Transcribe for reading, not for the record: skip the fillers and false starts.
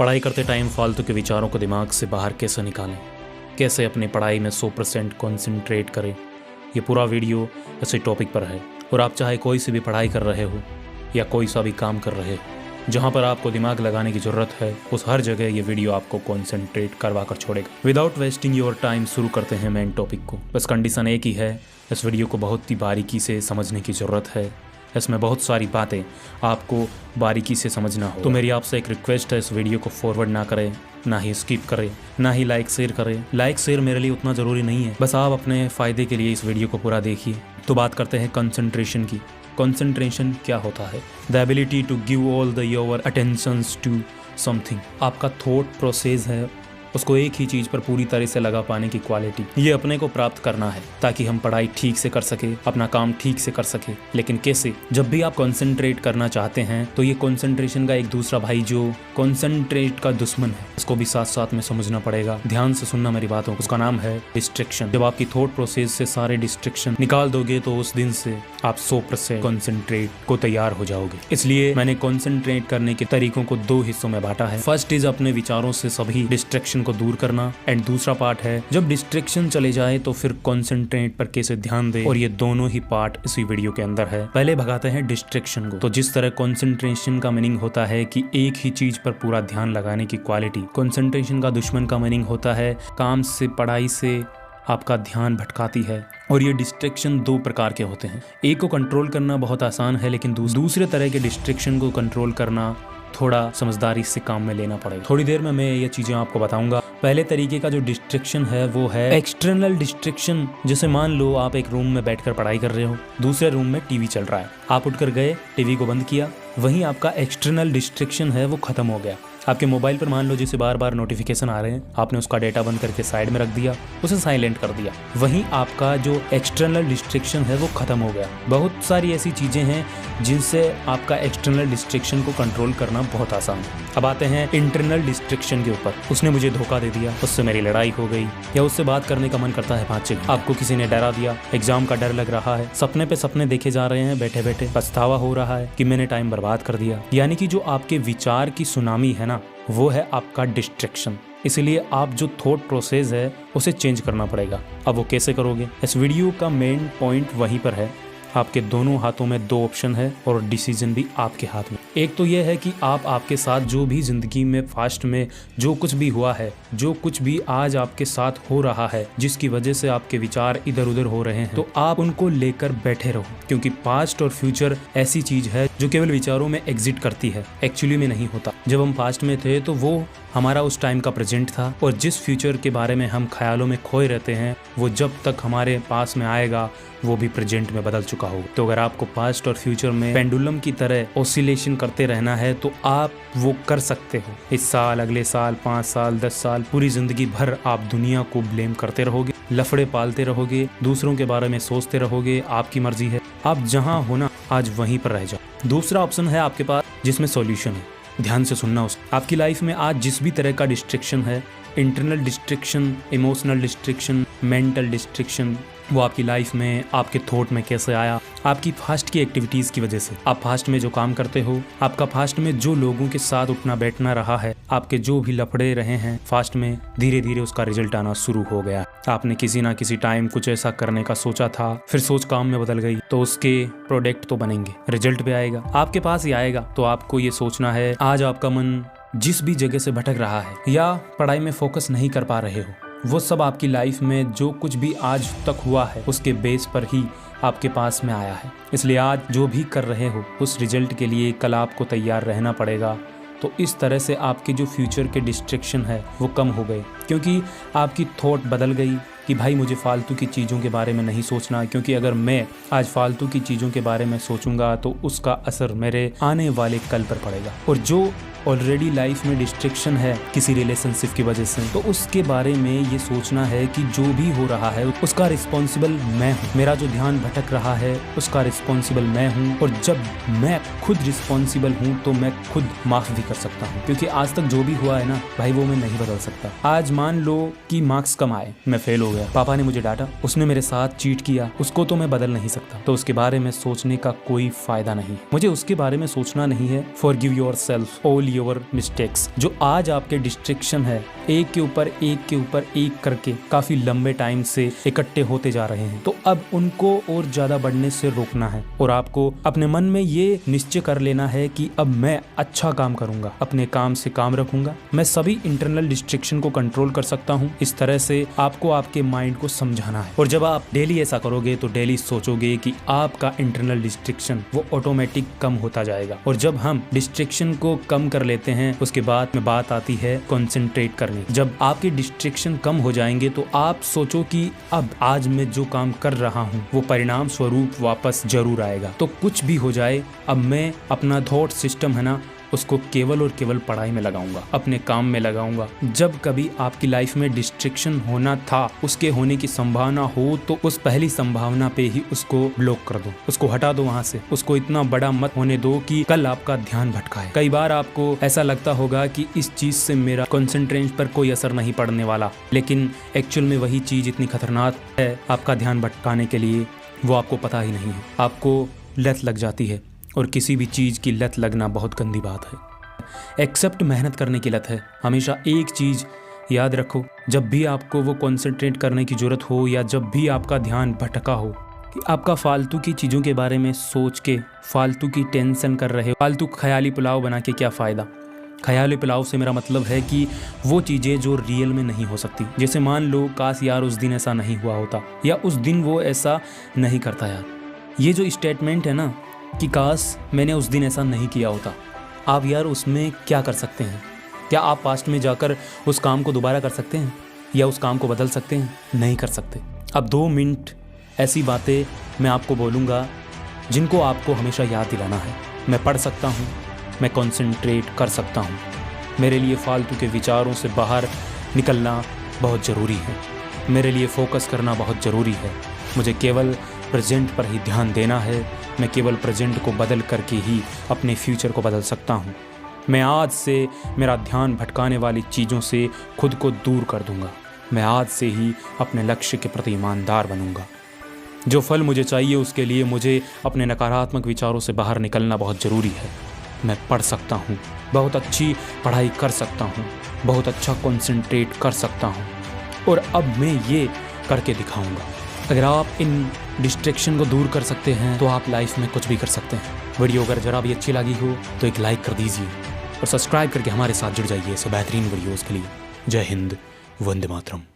पढ़ाई करते टाइम फालतू के विचारों को दिमाग से बाहर कैसे निकालें, कैसे अपनी पढ़ाई में 100% कॉन्सेंट्रेट करें, ये पूरा वीडियो इसी टॉपिक पर है। और आप चाहे कोई सी भी पढ़ाई कर रहे हो या कोई सा भी काम कर रहे हो, जहाँ पर आपको दिमाग लगाने की ज़रूरत है उस हर जगह ये वीडियो आपको कॉन्सेंट्रेट करवा कर छोड़ेगा। विदाउट वेस्टिंग योर टाइम शुरू करते हैं मेन टॉपिक को। बस कंडीशन एक ही है, इस वीडियो को बहुत ही बारीकी से समझने की ज़रूरत है। इसमें बहुत सारी बातें आपको बारीकी से समझना हो। तो मेरी आपसे एक रिक्वेस्ट है, इस वीडियो को फॉरवर्ड ना करें, ना ही स्किप करें, ना ही लाइक शेयर करें। लाइक शेयर मेरे लिए उतना ज़रूरी नहीं है, बस आप अपने फ़ायदे के लिए इस वीडियो को पूरा देखिए। तो बात करते हैं कंसंट्रेशन की। कंसंट्रेशन क्या होता है? The ability to give all the your attentions to something. आपका थॉट प्रोसेस है, उसको एक ही चीज़ पर पूरी तरह से लगा पाने की क्वालिटी, ये अपने को प्राप्त करना है ताकि हम पढ़ाई ठीक से कर सके, अपना काम ठीक से कर सके। लेकिन कैसे? जब भी आप कंसंट्रेट करना चाहते हैं तो ये कंसंट्रेशन का एक दूसरा भाई जो कंसंट्रेट का दुश्मन है, इसको भी साथ साथ में समझना पड़ेगा। ध्यान से सुनना मेरी बातों को। उसका नाम है डिस्ट्रैक्शन। जब आपकी थॉट प्रोसेस से सारे डिस्ट्रैक्शन निकाल दोगे तो उस दिन से आप 100% कंसंट्रेट को तैयार हो जाओगे। इसलिए मैंने कंसंट्रेट करने के तरीकों को 2 हिस्सों में बांटा है। फर्स्ट इज अपने विचारों से सभी डिस्ट्रैक्शन को दूर करना, एंड दूसरा पार्ट है जब डिस्ट्रैक्शन चले जाए तो फिर कंसंट्रेट पर कैसे ध्यान दे। और ये दोनों ही पार्ट इसी वीडियो के अंदर है। पहले भगाते हैं डिस्ट्रैक्शन को। तो जिस तरह कंसंट्रेशन का मीनिंग होता है कि एक ही चीज पर पूरा ध्यान लगाने की क्वालिटी, कंसंट्रेशन का दुश्मन का मीनिंग होता है काम से, पढ़ाई से आपका ध्यान भटकाती है। और ये डिस्ट्रैक्शन 2 प्रकार के होते हैं। एक को कंट्रोल करना बहुत आसान है, लेकिन दूसरे तरह के डिस्ट्रैक्शन को कंट्रोल करना थोड़ा समझदारी से काम में लेना पड़ेगा। थोड़ी देर में मैं ये चीजें आपको बताऊंगा। पहले तरीके का जो डिस्ट्रैक्शन है वो है एक्सटर्नल डिस्ट्रैक्शन। जैसे मान लो आप एक रूम में बैठकर पढ़ाई कर रहे हो, दूसरे रूम में टीवी चल रहा है, आप उठकर गए, टीवी को बंद किया, वहीं आपका एक्सटर्नल डिस्ट्रैक्शन है वो खत्म हो गया। आपके मोबाइल पर मान लो जैसे बार बार नोटिफिकेशन आ रहे हैं, आपने उसका डेटा बंद करके साइड में रख दिया, उसे साइलेंट कर दिया, वहीं आपका जो एक्सटर्नल डिस्ट्रैक्शन है वो खत्म हो गया। बहुत सारी ऐसी चीजें हैं जिनसे आपका एक्सटर्नल डिस्ट्रैक्शन को कंट्रोल करना बहुत आसान है। अब आते हैं इंटरनल डिस्ट्रैक्शन के ऊपर। उसने मुझे धोखा दे दिया, उससे मेरी लड़ाई हो गई, या उससे बात करने का मन करता है 5 सेकंड। आपको किसी ने डरा दिया, एग्जाम का डर लग रहा है, सपने पे सपने देखे जा रहे हैं, बैठे बैठे पछतावा हो रहा है कि मैंने टाइम बर्बाद कर दिया। यानी कि जो आपके विचार की सुनामी है ना, वो है आपका डिस्ट्रैक्शन। इसलिए आप जो थॉट प्रोसेस है उसे चेंज करना पड़ेगा। अब वो कैसे करोगे? इस वीडियो का मेन पॉइंट वहीं पर है। आपके दोनों हाथों में 2 ऑप्शन है और डिसीजन भी आपके हाथ में। एक तो यह है कि आप आपके साथ जो भी जिंदगी में फास्ट में जो कुछ भी हुआ है, जो कुछ भी आज आपके साथ हो रहा है, जिसकी वजह से आपके विचार इधर उधर हो रहे हैं, तो आप उनको लेकर बैठे रहो। क्योंकि पास्ट और फ्यूचर ऐसी चीज है जो केवल विचारों में एग्जिट करती है, एक्चुअली में नहीं होता। जब हम पास्ट में थे तो वो हमारा उस टाइम का प्रेजेंट था, और जिस फ्यूचर के बारे में हम ख्यालों में खोए रहते हैं वो जब तक हमारे पास में आएगा वो भी प्रेजेंट में बदल चुका होगा। तो अगर आपको पास्ट और फ्यूचर में पेंडुलम की तरह ऑसिलेशन करते रहना है तो आप वो कर सकते हो। इस साल, अगले साल, 5 साल, 10 साल, पूरी जिंदगी भर आप दुनिया को ब्लेम करते रहोगे, लफड़े पालते रहोगे, दूसरों के बारे में सोचते रहोगे। आपकी मर्जी है, आप जहाँ हो ना आज वहीं पर रह जाओ। दूसरा ऑप्शन है आपके पास जिसमें सॉल्यूशन है। ध्यान से सुनना। आपकी लाइफ में आज जिस भी तरह का डिस्ट्रैक्शन है, internal distraction, emotional distraction, mental distraction, वो आपकी लाइफ में आपके थॉट में कैसे आया? आपकी फास्ट की एक्टिविटीज की वजह से। आप फास्ट में जो काम करते हो, आपका फास्ट में जो लोगों के साथ उठना बैठना रहा है, आपके जो भी लफड़े रहे हैं फास्ट में, धीरे धीरे उसका रिजल्ट आना शुरू हो गया। आपने किसी ना किसी टाइम कुछ ऐसा करने का सोचा था, फिर सोच काम में बदल गई, तो उसके प्रोडक्ट तो बनेंगे, रिजल्ट भी आएगा, आपके पास ही आएगा। तो आपको ये सोचना है, आज आपका मन जिस भी जगह से भटक रहा है या पढ़ाई में फोकस नहीं कर पा रहे हो, वो सब आपकी लाइफ में जो कुछ भी आज तक हुआ है उसके बेस पर ही आपके पास में आया है। इसलिए आज जो भी कर रहे हो उस रिजल्ट के लिए कल आपको तैयार रहना पड़ेगा। तो इस तरह से आपके जो फ्यूचर के डिस्ट्रैक्शन है वो कम हो गए, क्योंकि आपकी थॉट बदल गई कि भाई मुझे फालतू की चीज़ों के बारे में नहीं सोचना। क्योंकि अगर मैं आज फालतू की चीज़ों के बारे में सोचूंगा तो उसका असर मेरे आने वाले कल पर पड़ेगा। और जो ऑलरेडी लाइफ में डिस्ट्रैक्शन है किसी रिलेशनशिप की वजह से, तो उसके बारे में ये सोचना है कि जो भी हो रहा है उसका रिस्पॉन्सिबल मैं हूँ। मेरा जो ध्यान भटक रहा है उसका रिस्पॉन्सिबल मैं हूँ, और जब मैं खुद रिस्पॉन्सिबल हूँ तो मैं खुद माफ भी कर सकता हूँ। क्योंकि आज तक जो भी हुआ है ना भाई, वो मैं नहीं बदल सकता। आज मान लो कि मार्क्स कम आए, मैं फेल हो गया, पापा ने मुझे डांटा, उसने मेरे साथ चीट किया, उसको तो मैं बदल नहीं सकता। तो उसके बारे में सोचने का कोई फायदा नहीं, मुझे उसके बारे में सोचना नहीं है। Forgive yourself, all your mistakes. जो आज आपके डिस्ट्रैक्शन है, एक के ऊपर एक करके काफी लंबे टाइम से इकट्ठे होते जा रहे हैं, तो अब उनको और ज्यादा बढ़ने से रोकना है। और आपको अपने मन में ये निश्चय कर लेना है कि अब मैं अच्छा काम करूंगा, अपने काम से काम रखूंगा, मैं सभी इंटरनल डिस्ट्रैक्शन को कंट्रोल कर सकता हूँ। इस तरह से आपको आपके माइंड को समझाना है। और जब आप डेली ऐसा करोगे तो डेली सोचोगे कि आपका इंटरनल डिस्ट्रैक्शन वो ऑटोमेटिक कम होता जाएगा। और जब हम डिस्ट्रैक्शन को कम कर लेते हैं, उसके बाद में बात आती है कंसंट्रेट करने। जब आपके डिस्ट्रैक्शन कम हो जाएंगे तो आप सोचो कि अब आज मैं जो काम कर रहा हूँ वो परिणाम स्वरूप वापस जरूर आएगा। तो कुछ भी हो जाए, अब मैं अपना थॉट सिस्टम है ना, उसको केवल और केवल पढ़ाई में लगाऊंगा, अपने काम में लगाऊंगा। जब कभी आपकी लाइफ में डिस्ट्रैक्शन होना था, उसके होने की संभावना हो, तो उस पहली संभावना पे ही उसको ब्लॉक कर दो, उसको हटा दो वहां से। उसको इतना बड़ा मत होने दो कि कल आपका ध्यान भटकाए। कई बार आपको ऐसा लगता होगा कि इस चीज से मेरा कंसंट्रेशन पर कोई असर नहीं पड़ने वाला, लेकिन एक्चुअल में वही चीज इतनी खतरनाक है आपका ध्यान भटकाने के लिए, वो आपको पता ही नहीं है। आपको लत लग जाती है, और किसी भी चीज़ की लत लगना बहुत गंदी बात है। एक्सेप्ट मेहनत करने की लत है। हमेशा एक चीज़ याद रखो, जब भी आपको वो कंसंट्रेट करने की ज़रूरत हो, या जब भी आपका ध्यान भटका हो, कि आपका फालतू की चीज़ों के बारे में सोच के फालतू की टेंशन कर रहे हो, फालतू ख्याली पुलाव बना के क्या फ़ायदा। ख्याली पुलाव से मेरा मतलब है कि वो चीज़ें जो रियल में नहीं हो सकती। जैसे मान लो काश यार उस दिन ऐसा नहीं हुआ होता, या उस दिन वो ऐसा नहीं करता यार। ये जो स्टेटमेंट है ना कि काश मैंने उस दिन ऐसा नहीं किया होता, आप यार उसमें क्या कर सकते हैं? क्या आप पास्ट में जाकर उस काम को दोबारा कर सकते हैं, या उस काम को बदल सकते हैं? नहीं कर सकते। अब 2 मिनट ऐसी बातें मैं आपको बोलूँगा जिनको आपको हमेशा याद दिलाना है। मैं पढ़ सकता हूँ, मैं कंसंट्रेट कर सकता हूँ। मेरे लिए फालतू के विचारों से बाहर निकलना बहुत ज़रूरी है। मेरे लिए फोकस करना बहुत ज़रूरी है। मुझे केवल प्रेजेंट पर ही ध्यान देना है। मैं केवल प्रेजेंट को बदल करके ही अपने फ्यूचर को बदल सकता हूँ। मैं आज से मेरा ध्यान भटकाने वाली चीज़ों से खुद को दूर कर दूंगा। मैं आज से ही अपने लक्ष्य के प्रति ईमानदार बनूंगा। जो फल मुझे चाहिए उसके लिए मुझे अपने नकारात्मक विचारों से बाहर निकलना बहुत ज़रूरी है। मैं पढ़ सकता हूँ, बहुत अच्छी पढ़ाई कर सकता हूँ, बहुत अच्छा कंसंट्रेट कर सकता हूँ, और अब मैं ये करके दिखाऊंगा। अगर आप इन डिस्ट्रैक्शन को दूर कर सकते हैं तो आप लाइफ में कुछ भी कर सकते हैं। वीडियो अगर जरा भी अच्छी लगी हो तो एक लाइक कर दीजिए, और सब्सक्राइब करके हमारे साथ जुड़ जाइए ऐसे बेहतरीन वीडियोज़ के लिए। जय हिंद, वंदे मातरम।